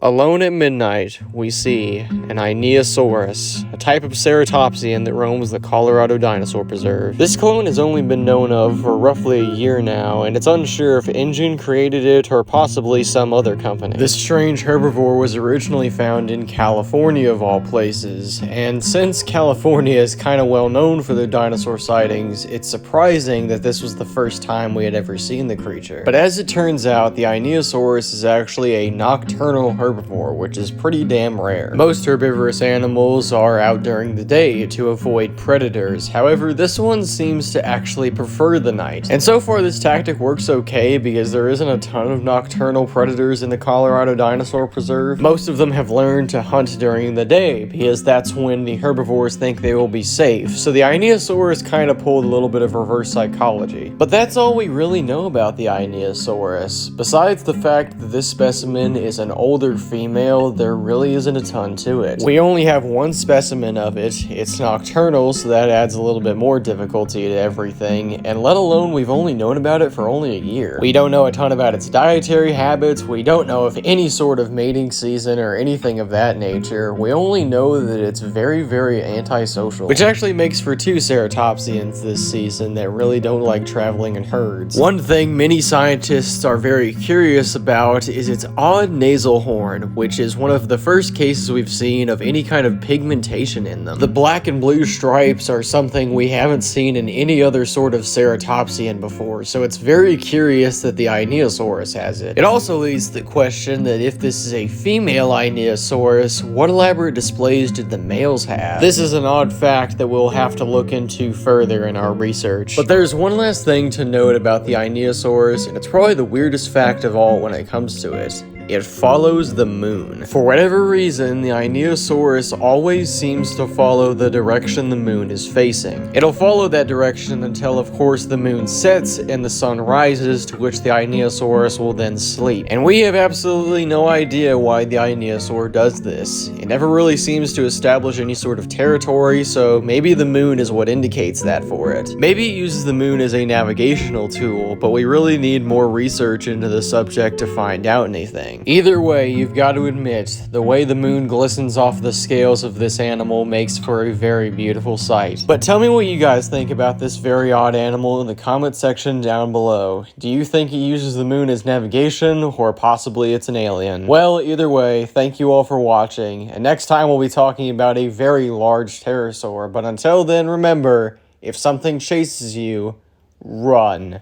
Alone at midnight, we see an Einiosaurus, a type of ceratopsian that roams the Colorado Dinosaur Preserve. This clone has only been known of for roughly a year now, and it's unsure if Ingen created it or possibly some other company. This strange herbivore was originally found in California of all places, and since California is kinda well known for their dinosaur sightings, it's surprising that this was the first time we had ever seen the creature. But as it turns out, the Einiosaurus is actually a nocturnal herbivore, which is pretty damn rare. Most herbivorous animals are out during the day to avoid predators. However, this one seems to actually prefer the night. And so far this tactic works okay because there isn't a ton of nocturnal predators in the Colorado Dinosaur Preserve. Most of them have learned to hunt during the day because that's when the herbivores think they will be safe. So the Einiosaurus kind of pulled a little bit of reverse psychology. But that's all we really know about the Einiosaurus. Besides the fact that this specimen is an older female, there really isn't a ton to it. We only have one specimen of it. It's nocturnal, so that adds a little bit more difficulty to everything, and let alone we've only known about it for only a year. We don't know a ton about its dietary habits, we don't know of any sort of mating season or anything of that nature. We only know that it's very, very antisocial, which actually makes for two ceratopsians this season that really don't like traveling in herds. One thing many scientists are very curious about is its odd nasal horn, which is one of the first cases we've seen of any kind of pigmentation in them. The black and blue stripes are something we haven't seen in any other sort of ceratopsian before, so it's very curious that the Einiosaurus has it. It also leads to the question that if this is a female Einiosaurus, what elaborate displays did the males have? This is an odd fact that we'll have to look into further in our research. But there's one last thing to note about the Einiosaurus, and it's probably the weirdest fact of all when it comes to it. It follows the moon. For whatever reason, the Einiosaurus always seems to follow the direction the moon is facing. It'll follow that direction until, of course, the moon sets and the sun rises, to which the Einiosaurus will then sleep. And we have absolutely no idea why the Einiosaur does this. It never really seems to establish any sort of territory, so maybe the moon is what indicates that for it. Maybe it uses the moon as a navigational tool, but we really need more research into the subject to find out anything. Either way, you've got to admit, the way the moon glistens off the scales of this animal makes for a very beautiful sight. But tell me what you guys think about this very odd animal in the comment section down below. Do you think it uses the moon as navigation, or possibly it's an alien? Well, either way, thank you all for watching, and next time we'll be talking about a very large pterosaur, but until then, remember, if something chases you, run.